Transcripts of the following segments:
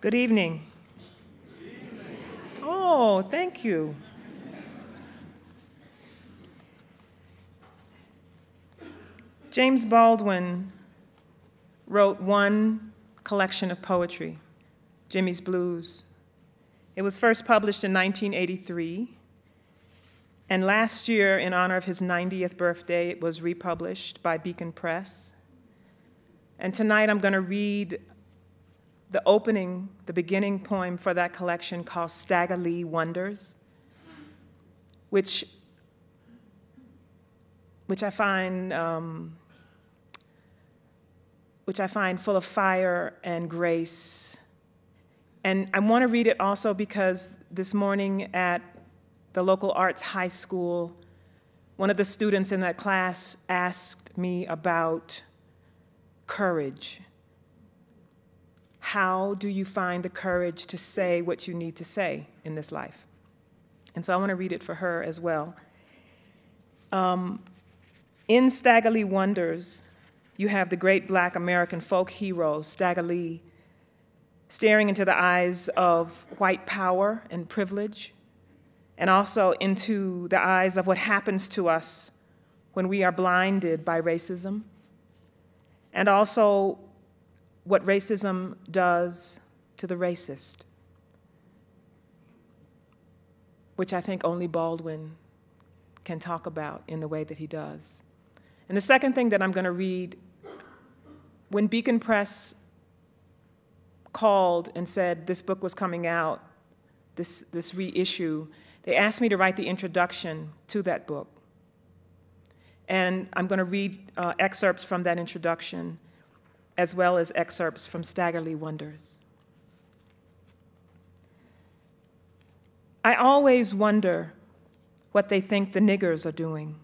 Good evening. Oh, thank you. James Baldwin wrote one collection of poetry, Jimmy's Blues. It was first published in 1983, and last year, in honor of his 90th birthday, it was republished by Beacon Press. And tonight I'm going to read the beginning poem for that collection called Staggerly Wonders, which I find full of fire and grace. And I want to read it also because this morning at the local arts high school, one of the students in that class asked me about courage. How do you find the courage to say what you need to say in this life? And so I want to read it for her as well. In Staggerly Wonders, you have the great Black American folk hero, Stagger Lee, staring into the eyes of white power and privilege, and also into the eyes of what happens to us when we are blinded by racism, and also what racism does to the racist, which I think only Baldwin can talk about in the way that he does. And the second thing that I'm going to read, when Beacon Press called and said this book was coming out, this reissue, they asked me to write the introduction to that book. And I'm going to read excerpts from that introduction, as well as excerpts from Staggerly Wonders. I always wonder what they think the niggers are doing,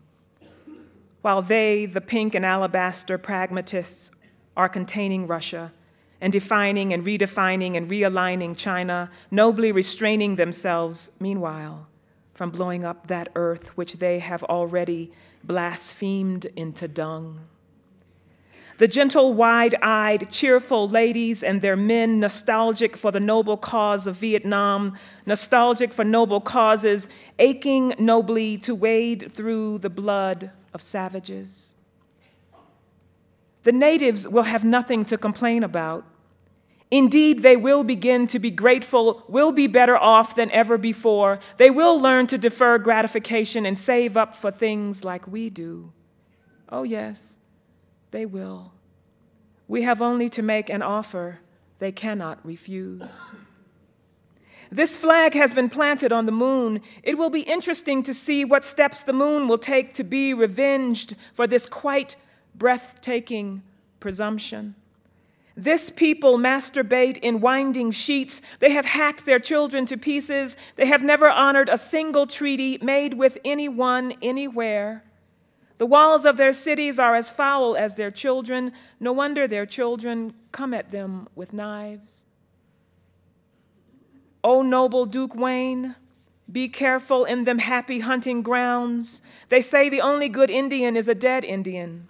while they, the pink and alabaster pragmatists, are containing Russia and defining and redefining and realigning China, nobly restraining themselves, meanwhile, from blowing up that earth which they have already blasphemed into dung. The gentle, wide-eyed, cheerful ladies and their men, nostalgic for the noble cause of Vietnam, nostalgic for noble causes, aching nobly to wade through the blood of savages. The natives will have nothing to complain about. Indeed, they will begin to be grateful, will be better off than ever before. They will learn to defer gratification and save up for things like we do. Oh, yes. They will. We have only to make an offer they cannot refuse. This flag has been planted on the moon. It will be interesting to see what steps the moon will take to be revenged for this quite breathtaking presumption. This people masturbate in winding sheets. They have hacked their children to pieces. They have never honored a single treaty made with anyone, anywhere. The walls of their cities are as foul as their children. No wonder their children come at them with knives. O noble Duke Wayne, be careful in them happy hunting grounds. They say the only good Indian is a dead Indian.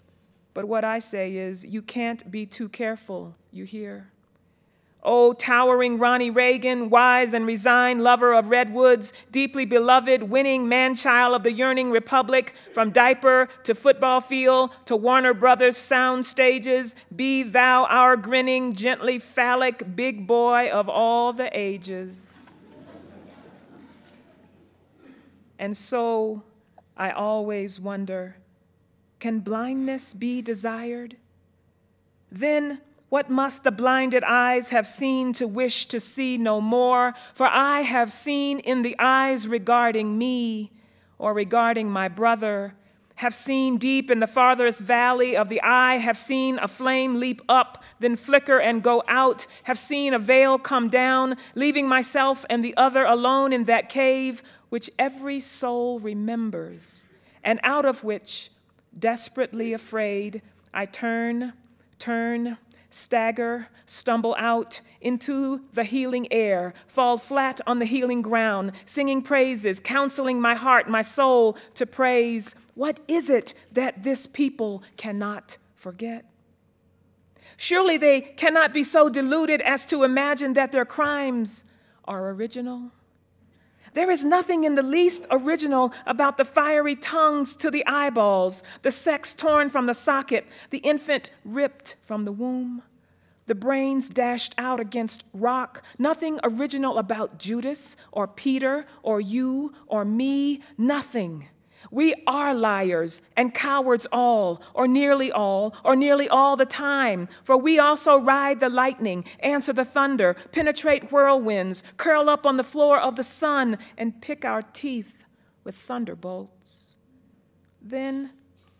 But what I say is, you can't be too careful, you hear? Oh, towering Ronnie Reagan, wise and resigned lover of redwoods, deeply beloved, winning man-child of the yearning republic, from diaper to football field to Warner Brothers sound stages, be thou our grinning, gently phallic big boy of all the ages. And so I always wonder, can blindness be desired? Then what must the blinded eyes have seen to wish to see no more? For I have seen in the eyes regarding me or regarding my brother, have seen deep in the farthest valley of the eye, have seen a flame leap up, then flicker and go out, have seen a veil come down, leaving myself and the other alone in that cave which every soul remembers, and out of which, desperately afraid, I turn, stagger, stumble out into the healing air, fall flat on the healing ground, singing praises, counseling my heart, my soul to praise. What is it that this people cannot forget? Surely they cannot be so deluded as to imagine that their crimes are original. There is nothing in the least original about the fiery tongues to the eyeballs, the sex torn from the socket, the infant ripped from the womb, the brains dashed out against rock. Nothing original about Judas or Peter or you or me, nothing. We are liars and cowards all, or nearly all the time, for we also ride the lightning, answer the thunder, penetrate whirlwinds, curl up on the floor of the sun, and pick our teeth with thunderbolts. Then,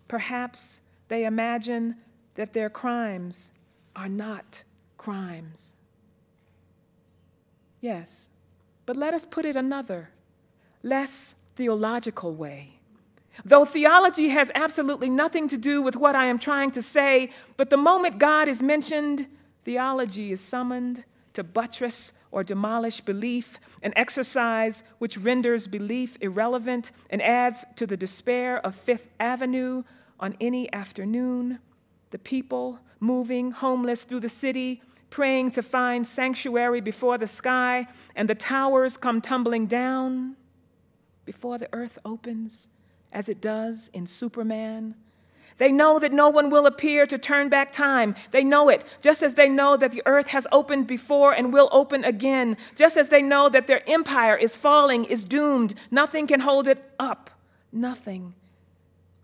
perhaps, they imagine that their crimes are not crimes. Yes, but let us put it another, less theological way. Though theology has absolutely nothing to do with what I am trying to say, but the moment God is mentioned, theology is summoned to buttress or demolish belief, an exercise which renders belief irrelevant and adds to the despair of Fifth Avenue on any afternoon. The people moving homeless through the city, praying to find sanctuary before the sky, and the towers come tumbling down before the earth opens, as it does in Superman. They know that no one will appear to turn back time. They know it, just as they know that the earth has opened before and will open again, just as they know that their empire is falling, is doomed. Nothing can hold it up. Nothing.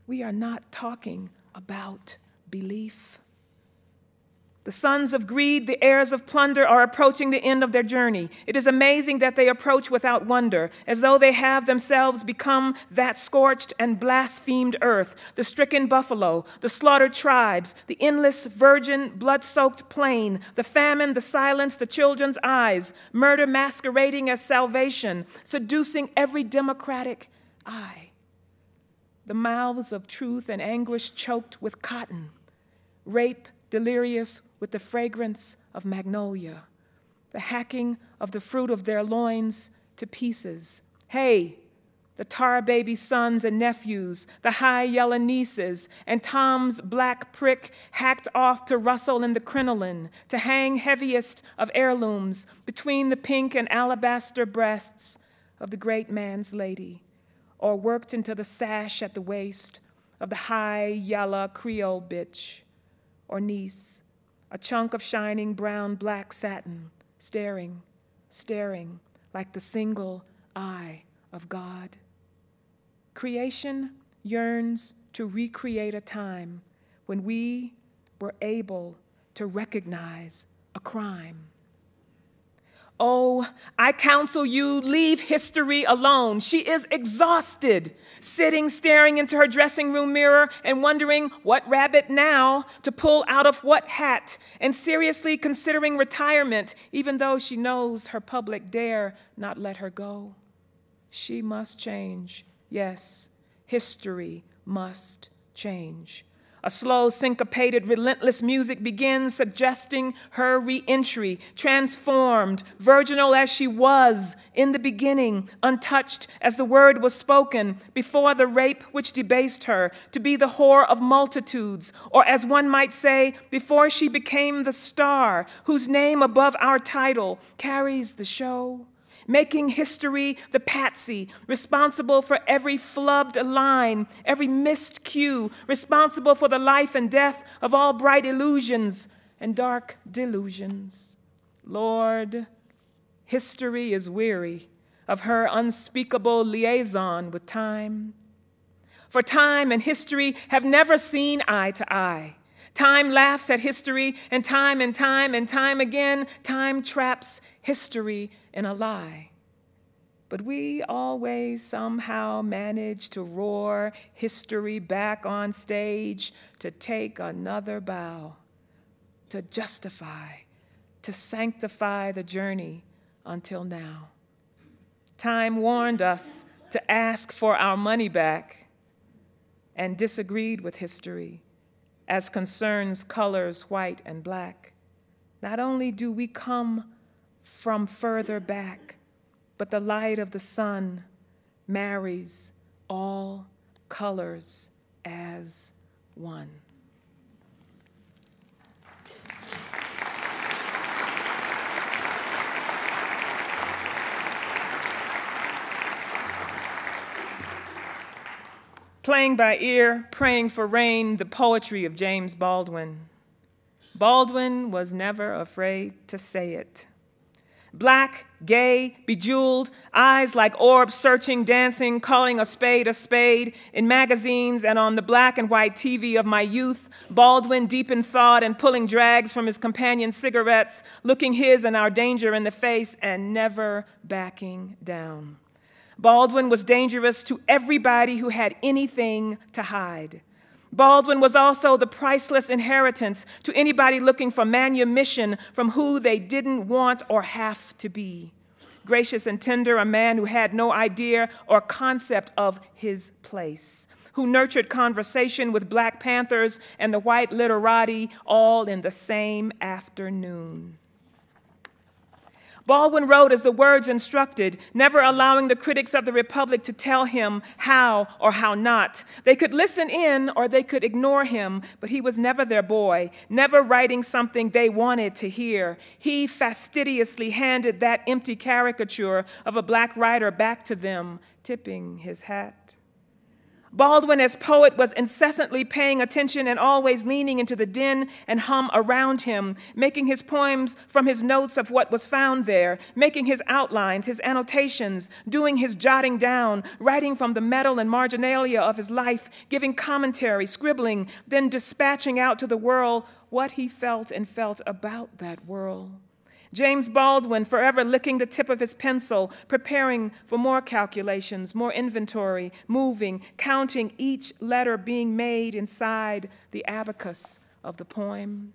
We are not talking about belief. The sons of greed, the heirs of plunder, are approaching the end of their journey. It is amazing that they approach without wonder, as though they have themselves become that scorched and blasphemed earth, the stricken buffalo, the slaughtered tribes, the endless, virgin, blood-soaked plain, the famine, the silence, the children's eyes, murder masquerading as salvation, seducing every democratic eye. The mouths of truth and anguish choked with cotton, rape delirious with the fragrance of magnolia, the hacking of the fruit of their loins to pieces. Hey, the tar baby sons and nephews, the high yellow nieces, and Tom's black prick hacked off to rustle in the crinoline, to hang heaviest of heirlooms between the pink and alabaster breasts of the great man's lady, or worked into the sash at the waist of the high yellow Creole bitch, or niece, a chunk of shining brown black satin, staring, staring like the single eye of God. Creation yearns to recreate a time when we were able to recognize a crime. Oh, I counsel you, leave history alone. She is exhausted, sitting, staring into her dressing room mirror and wondering what rabbit now to pull out of what hat, and seriously considering retirement, even though she knows her public dare not let her go. She must change. Yes, history must change. A slow, syncopated, relentless music begins, suggesting her re-entry, transformed, virginal as she was in the beginning, untouched as the word was spoken, before the rape which debased her, to be the whore of multitudes, or as one might say, before she became the star, whose name above our title carries the show. Making history the patsy, responsible for every flubbed line, every missed cue, responsible for the life and death of all bright illusions and dark delusions. Lord, history is weary of her unspeakable liaison with time. For time and history have never seen eye to eye. Time laughs at history, and time again, time traps history in a lie. But we always somehow manage to roar history back on stage, to take another bow, to justify, to sanctify the journey until now. Time warned us to ask for our money back and disagreed with history as concerns colors white and black. Not only do we come from further back, but the light of the sun marries all colors as one. playing by ear, praying for rain, the poetry of James Baldwin. Baldwin was never afraid to say it. Black, gay, bejeweled, eyes like orbs searching, dancing, calling a spade, in magazines and on the black and white TV of my youth, Baldwin deep in thought and pulling drags from his companion's cigarettes, looking his and our danger in the face and never backing down. Baldwin was dangerous to everybody who had anything to hide. Baldwin was also the priceless inheritance to anybody looking for manumission from who they didn't want or have to be. Gracious and tender, a man who had no idea or concept of his place, who nurtured conversation with Black Panthers and the white literati all in the same afternoon. Baldwin wrote as the words instructed, never allowing the critics of the Republic to tell him how or how not. They could listen in or they could ignore him, but he was never their boy, never writing something they wanted to hear. He fastidiously handed that empty caricature of a Black writer back to them, tipping his hat. Baldwin, as poet, was incessantly paying attention and always leaning into the din and hum around him, making his poems from his notes of what was found there, making his outlines, his annotations, doing his jotting down, writing from the metal and marginalia of his life, giving commentary, scribbling, then dispatching out to the world what he felt and felt about that world. James Baldwin, forever licking the tip of his pencil, preparing for more calculations, more inventory, moving, counting each letter being made inside the abacus of the poem.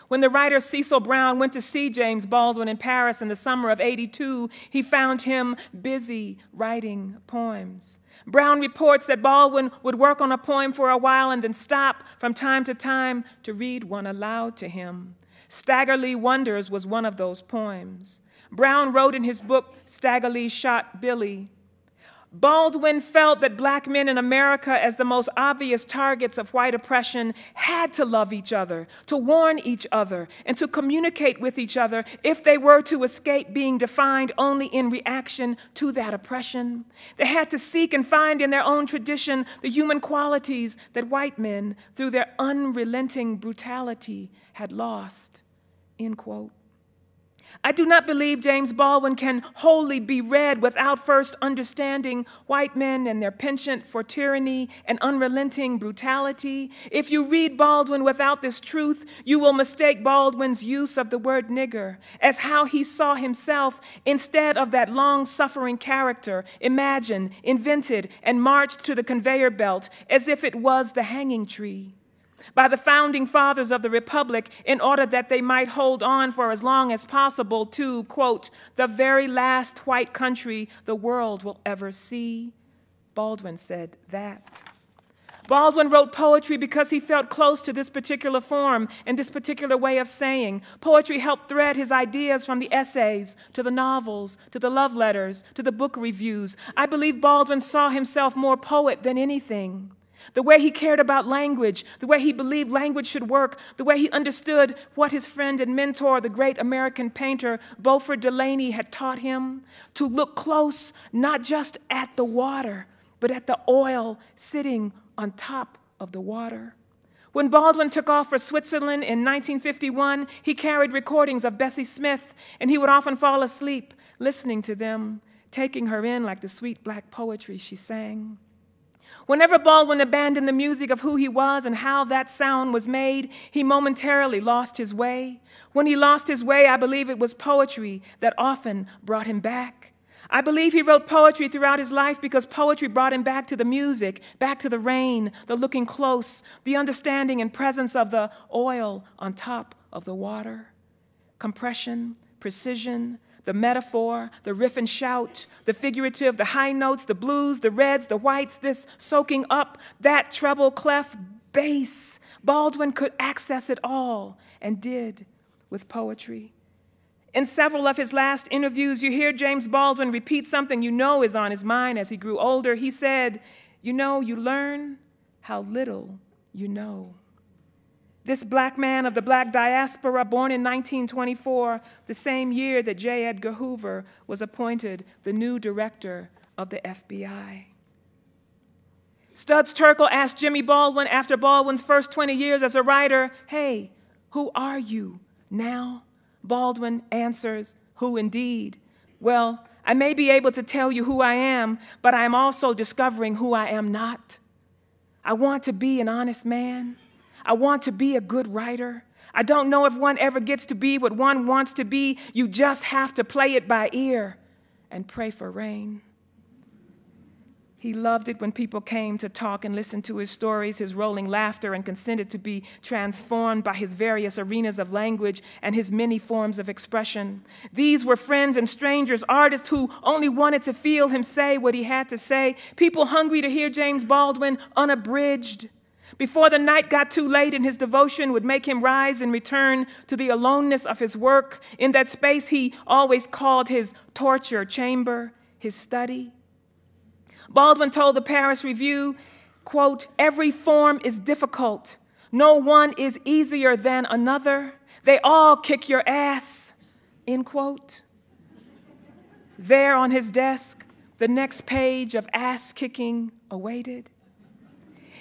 When the writer Cecil Brown went to see James Baldwin in Paris in the summer of '82, he found him busy writing poems. Brown reports that Baldwin would work on a poem for a while and then stop from time to read one aloud to him. Staggerly Wonders was one of those poems. Brown wrote in his book, Staggerly Shot Billy, Baldwin felt that Black men in America, as the most obvious targets of white oppression, had to love each other, to warn each other, and to communicate with each other if they were to escape being defined only in reaction to that oppression. They had to seek and find in their own tradition the human qualities that white men, through their unrelenting brutality, had lost. End quote. I do not believe James Baldwin can wholly be read without first understanding white men and their penchant for tyranny and unrelenting brutality. If you read Baldwin without this truth, you will mistake Baldwin's use of the word nigger as how he saw himself instead of that long-suffering character imagined, invented, and marched to the conveyor belt as if it was the hanging tree by the founding fathers of the Republic in order that they might hold on for as long as possible to, quote, the very last white country the world will ever see. Baldwin said that. Baldwin wrote poetry because he felt close to this particular form and this particular way of saying. Poetry helped thread his ideas from the essays to the novels, to the love letters, to the book reviews. I believe Baldwin saw himself more poet than anything. The way he cared about language, the way he believed language should work, the way he understood what his friend and mentor, the great American painter Beaufort Delaney, had taught him, to look close, not just at the water, but at the oil sitting on top of the water. When Baldwin took off for Switzerland in 1951, he carried recordings of Bessie Smith, and he would often fall asleep listening to them, taking her in like the sweet Black poetry she sang. Whenever Baldwin abandoned the music of who he was and how that sound was made, he momentarily lost his way. When he lost his way, I believe it was poetry that often brought him back. I believe he wrote poetry throughout his life because poetry brought him back to the music, back to the rain, the looking close, the understanding and presence of the oil on top of the water. Compression, precision, the metaphor, the riff and shout, the figurative, the high notes, the blues, the reds, the whites, this soaking up, that treble clef bass. Baldwin could access it all and did with poetry. In several of his last interviews, you hear James Baldwin repeat something you know is on his mind as he grew older. He said, "You know, you learn how little you know." This Black man of the Black diaspora, born in 1924, the same year that J. Edgar Hoover was appointed the new director of the FBI. Studs Terkel asked Jimmy Baldwin after Baldwin's first 20 years as a writer, "Hey, who are you now?" Baldwin answers, "Who indeed? Well, I may be able to tell you who I am, but I am also discovering who I am not. I want to be an honest man. I want to be a good writer. I don't know if one ever gets to be what one wants to be. You just have to play it by ear and pray for rain." He loved it when people came to talk and listen to his stories, his rolling laughter, and consented to be transformed by his various arenas of language and his many forms of expression. These were friends and strangers, artists who only wanted to feel him say what he had to say, people hungry to hear James Baldwin unabridged. Before the night got too late and his devotion would make him rise and return to the aloneness of his work, in that space he always called his torture chamber, his study. Baldwin told the Paris Review, quote, "Every form is difficult. No one is easier than another. They all kick your ass," end quote. There on his desk, the next page of ass-kicking awaited.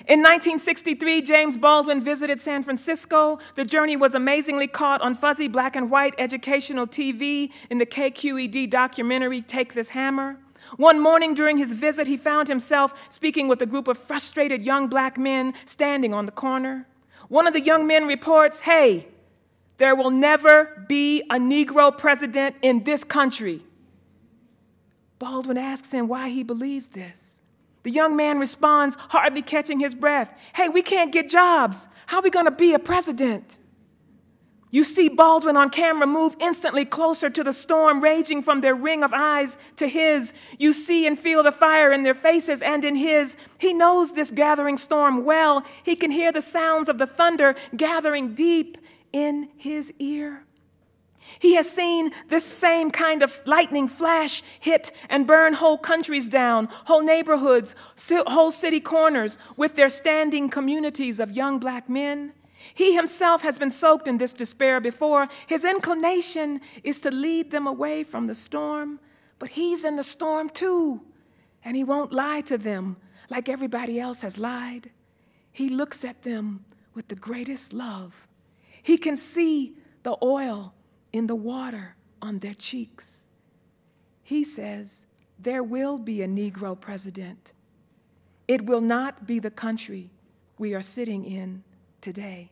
In 1963, James Baldwin visited San Francisco. The journey was amazingly caught on fuzzy black and white educational TV in the KQED documentary, Take This Hammer. One morning during his visit, he found himself speaking with a group of frustrated young black men standing on the corner. One of the young men reports, "Hey, there will never be a Negro president in this country." Baldwin asks him why he believes this. The young man responds, hardly catching his breath, "Hey, we can't get jobs. How are we going to be a president?" You see Baldwin on camera move instantly closer to the storm raging from their ring of eyes to his. You see and feel the fire in their faces and in his. He knows this gathering storm well. He can hear the sounds of the thunder gathering deep in his ear. He has seen this same kind of lightning flash hit and burn whole countries down, whole neighborhoods, whole city corners with their standing communities of young black men. He himself has been soaked in this despair before. His inclination is to lead them away from the storm, but he's in the storm too, and he won't lie to them like everybody else has lied. He looks at them with the greatest love. He can see the oil in the water on their cheeks. He says, there will be a Negro president. It will not be the country we are sitting in today.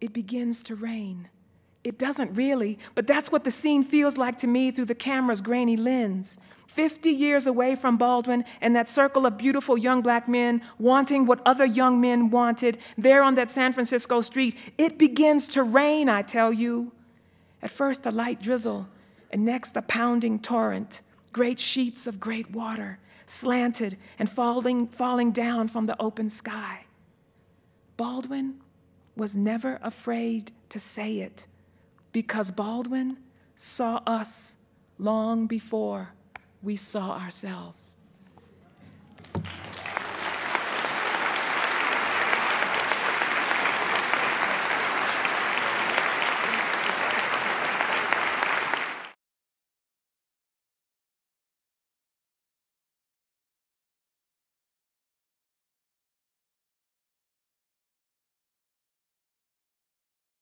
It begins to rain. It doesn't really, but that's what the scene feels like to me through the camera's grainy lens. 50 years away from Baldwin and that circle of beautiful young black men wanting what other young men wanted, there on that San Francisco street, it begins to rain, I tell you. At first a light drizzle, and next a pounding torrent, great sheets of great water, slanted and falling down from the open sky. Baldwin was never afraid to say it because Baldwin saw us long before we saw ourselves.